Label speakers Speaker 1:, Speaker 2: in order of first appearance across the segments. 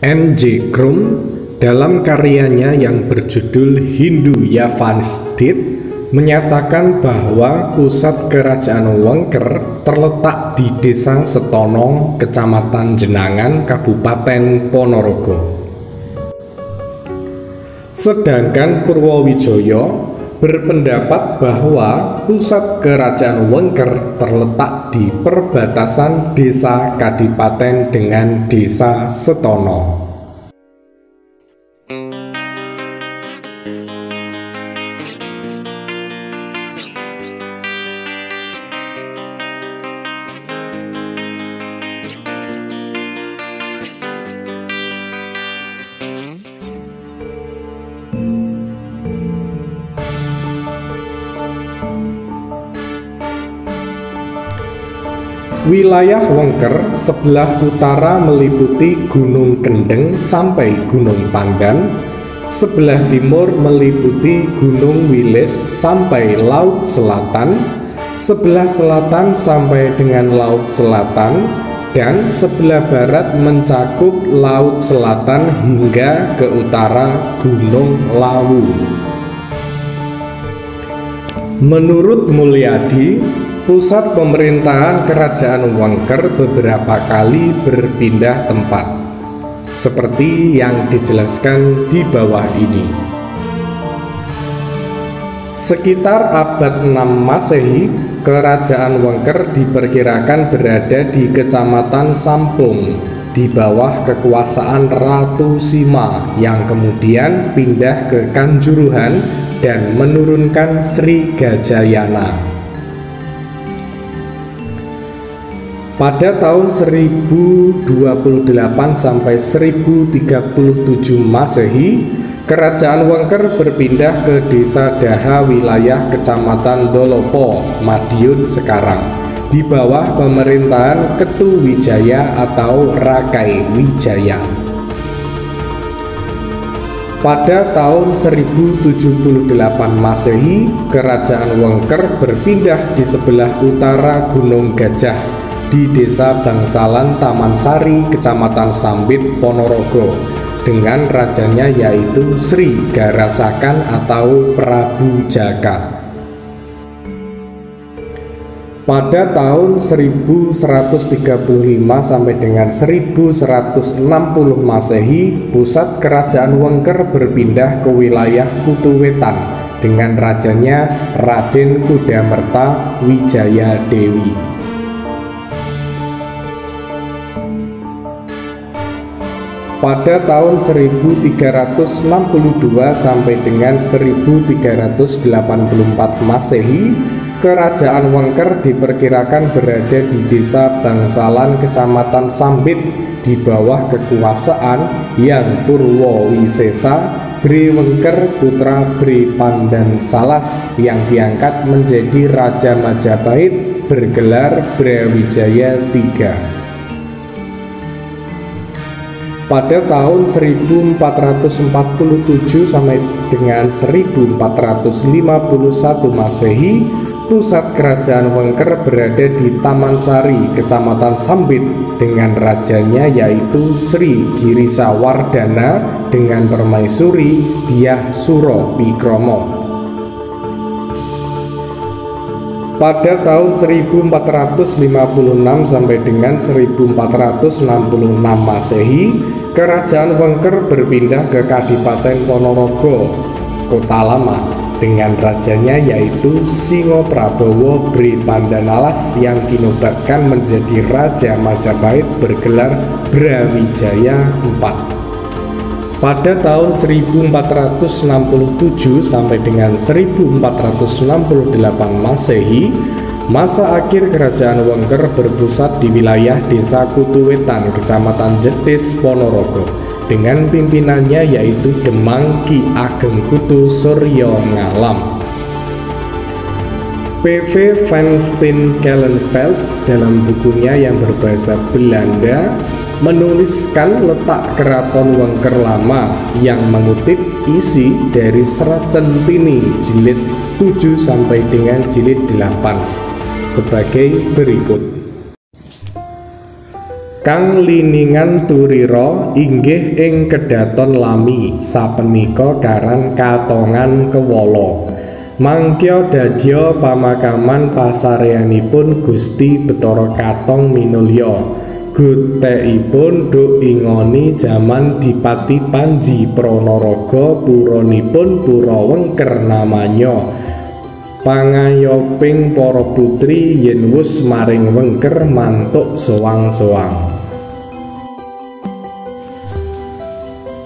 Speaker 1: N.J. Krum dalam karyanya yang berjudul Hindu-Yavanistit menyatakan bahwa pusat kerajaan Wengker terletak di Desa Setono, Kecamatan Jenangan, Kabupaten Ponorogo. Sedangkan Purwowijoyo berpendapat bahwa pusat kerajaan Wengker terletak di perbatasan Desa Kadipaten dengan Desa Setono. Wilayah Wengker sebelah utara meliputi Gunung Kendeng sampai Gunung Pandan, sebelah timur meliputi Gunung Wilis sampai Laut Selatan, sebelah selatan sampai dengan Laut Selatan, dan sebelah barat mencakup Laut Selatan hingga ke utara Gunung Lawu. Menurut Mulyadi, pusat pemerintahan kerajaan Wengker beberapa kali berpindah tempat, seperti yang dijelaskan di bawah ini. Sekitar abad 6 Masehi, kerajaan Wengker diperkirakan berada di Kecamatan Sampung, di bawah kekuasaan Ratu Sima, yang kemudian pindah ke Kanjuruhan dan menurunkan Sri Gajayana. Pada tahun 1028 sampai 1037 Masehi, kerajaan Wengker berpindah ke Desa Daha wilayah Kecamatan Dolopo, Madiun sekarang, di bawah pemerintahan Ketu Wijaya atau Rakai Wijaya. Pada tahun 1078 Masehi, kerajaan Wengker berpindah di sebelah utara Gunung Gajah, di Desa Bangsalan Taman Sari, Kecamatan Sambit, Ponorogo, dengan rajanya yaitu Sri Garasakan atau Prabu Jaka. Pada tahun 1135 sampai dengan 1160 Masehi, pusat kerajaan Wengker berpindah ke wilayah Kutuwetan dengan rajanya Raden Kudamerta Wijaya Dewi. Pada tahun 1362 sampai dengan 1384 Masehi, kerajaan Wengker diperkirakan berada di Desa Bangsalan, Kecamatan Sambit, di bawah kekuasaan Hyang Purwowisesa Bri Wengker putra Bri Pandan Salas, yang diangkat menjadi Raja Majapahit bergelar Brawijaya III. Pada tahun 1447 sampai dengan 1451 Masehi, pusat kerajaan Wengker berada di Taman Sari, Kecamatan Sambit, dengan rajanya yaitu Sri Girisawardana dengan permaisuri Dyah Suro Pikromo. Pada tahun 1456 sampai dengan 1466 Masehi, kerajaan Wengker berpindah ke Kadipaten Ponorogo, Kota Lama, dengan rajanya yaitu Singo Prabowo Bri Pandanalas yang dinobatkan menjadi Raja Majapahit bergelar Brawijaya IV. Pada tahun 1467 sampai dengan 1468 Masehi, masa akhir kerajaan Wengker berpusat di wilayah Desa Kutuwetan, Kecamatan Jetis, Ponorogo, dengan pimpinannya yaitu Demang Ki Ageng Kutu Suryo Ngalam. P.V. van Steenkelenvels dalam bukunya yang berbahasa Belanda menuliskan letak keraton Wengker Lama yang mengutip isi dari Serat Centini jilid 7 sampai dengan jilid 8 sebagai berikut. Kang liningan turira inggih ing Kedaton Lami sapunika karan Katongan Kewala. Mangkya dadya pamakaman pasareyanipun Gusti Bathara Katong Minulya. Gutekipun duk ingoni jaman Dipati Panji Pranaraga puranipun Pura Wengker namanya. Pangayoping para putri yen wus maring wengker mantuk sowang-sowang.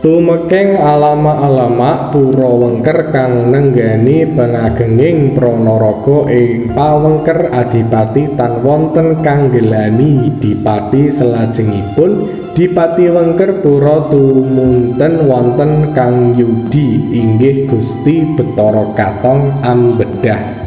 Speaker 1: Tumekeng alama-alama Pura Wengker kang nenggani pangagenging Pranaraga ing pawengker adipati tan wonten kang ngelani dipati salajengipun Dipati Wengker Pura tumunten wonten kang yudi inggih Gusti Bathara Katong Ambedah.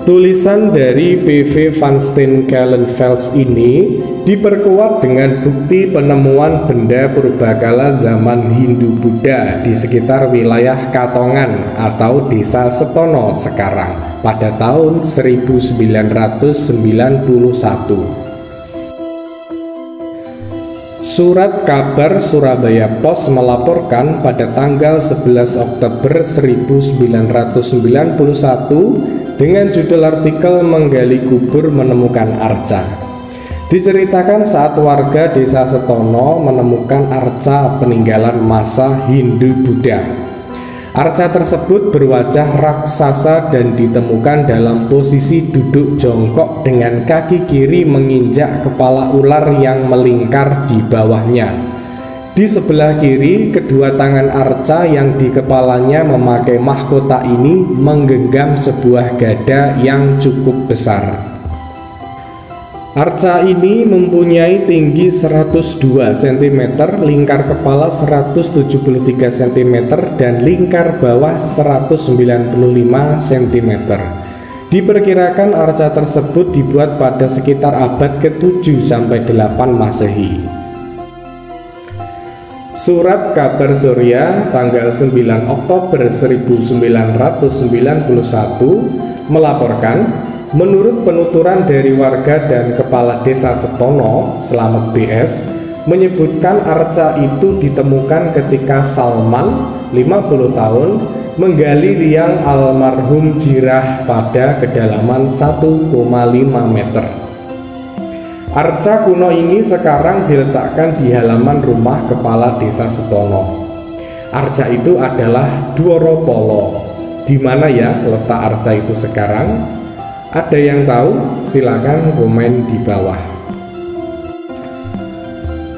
Speaker 1: Tulisan dari P.V. van Steenkelenvels ini diperkuat dengan bukti penemuan benda purbakala zaman Hindu-Buddha di sekitar wilayah Katongan atau Desa Setono sekarang pada tahun 1991. Surat kabar Surabaya Pos melaporkan pada tanggal 11 Oktober 1991 dengan judul artikel "Menggali kubur menemukan arca". Diceritakan saat warga Desa Setono menemukan arca peninggalan masa Hindu-Buddha. Arca tersebut berwajah raksasa dan ditemukan dalam posisi duduk jongkok dengan kaki kiri menginjak kepala ular yang melingkar di bawahnya. Di sebelah kiri, kedua tangan arca yang di kepalanya memakai mahkota ini menggenggam sebuah gada yang cukup besar. Arca ini mempunyai tinggi 102 cm, lingkar kepala 173 cm, dan lingkar bawah 195 cm. Diperkirakan arca tersebut dibuat pada sekitar abad ke-7 sampai 8 Masehi. Surat kabar Surya tanggal 9 Oktober 1991 melaporkan, menurut penuturan dari warga dan kepala desa Setono, Slamet BS, menyebutkan arca itu ditemukan ketika Salman, 50 tahun, menggali liang almarhum Jirah pada kedalaman 1,5 meter. Arca kuno ini sekarang diletakkan di halaman rumah kepala desa Setono. Arca itu adalah Dwaropolo. Di mana ya letak arca itu sekarang? Ada yang tahu? Silakan komen di bawah.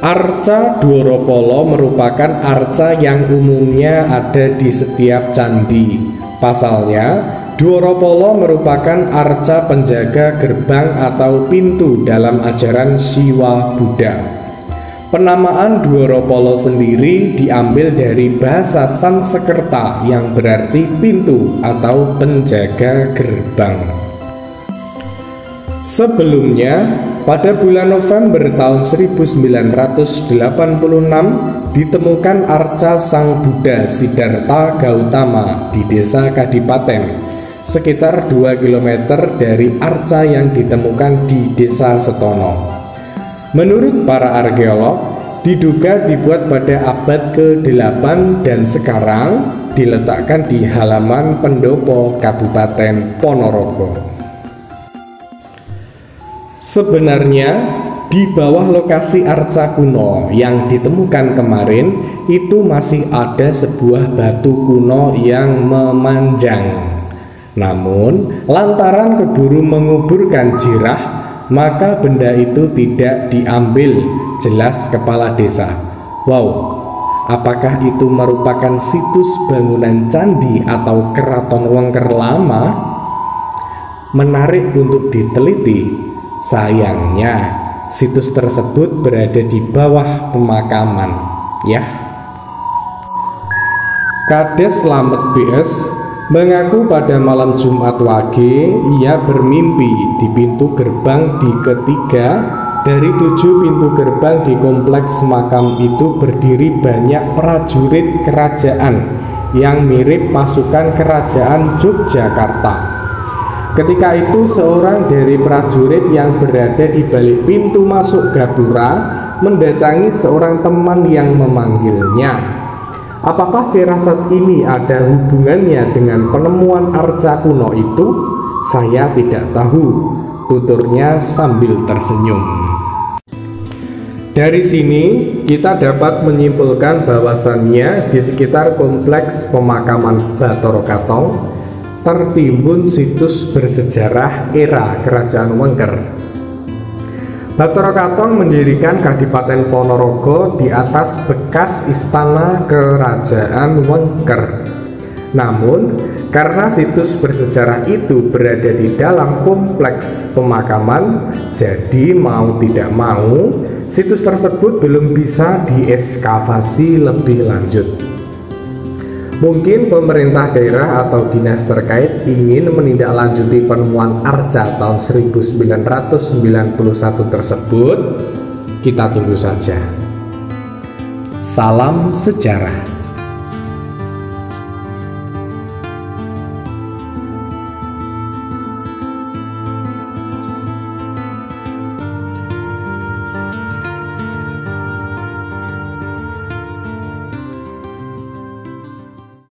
Speaker 1: Arca Dwaropolo merupakan arca yang umumnya ada di setiap candi. Pasalnya, Dwaropolo merupakan arca penjaga gerbang atau pintu dalam ajaran Siwa Buddha. Penamaan Dwaropolo sendiri diambil dari bahasa Sanskerta yang berarti pintu atau penjaga gerbang. Sebelumnya, pada bulan November tahun 1986 ditemukan arca Sang Buddha Siddhartha Gautama di desa Kadipaten, sekitar 2 km dari arca yang ditemukan di desa Setono. Menurut para arkeolog, diduga dibuat pada abad ke-8 dan sekarang diletakkan di halaman pendopo Kabupaten Ponorogo. Sebenarnya, di bawah lokasi arca kuno yang ditemukan kemarin itu masih ada sebuah batu kuno yang memanjang. Namun, lantaran keburu menguburkan Jirah, maka benda itu tidak diambil, jelas kepala desa. Wow, apakah itu merupakan situs bangunan candi atau keraton Wengker lama? Menarik untuk diteliti. Sayangnya, situs tersebut berada di bawah pemakaman, ya. Kades Slamet BS mengaku pada malam Jumat Wage ia bermimpi di pintu gerbang di ketiga dari 7 pintu gerbang di kompleks makam itu berdiri banyak prajurit kerajaan yang mirip pasukan kerajaan Yogyakarta. Ketika itu seorang dari prajurit yang berada di balik pintu masuk gapura mendatangi seorang teman yang memanggilnya. Apakah firasat ini ada hubungannya dengan penemuan arca kuno itu? Saya tidak tahu, tuturnya sambil tersenyum. Dari sini kita dapat menyimpulkan bahwasannya di sekitar kompleks pemakaman Bathara Katong tertimbun situs bersejarah era Kerajaan Wengker. Bathara Katong mendirikan Kadipaten Ponorogo di atas bekas istana Kerajaan Wengker. Namun, karena situs bersejarah itu berada di dalam kompleks pemakaman, jadi mau tidak mau, situs tersebut belum bisa dieskavasi lebih lanjut. Mungkin pemerintah daerah atau dinas terkait ingin menindaklanjuti penemuan arca tahun 1991 tersebut. Kita tunggu saja. Salam sejarah.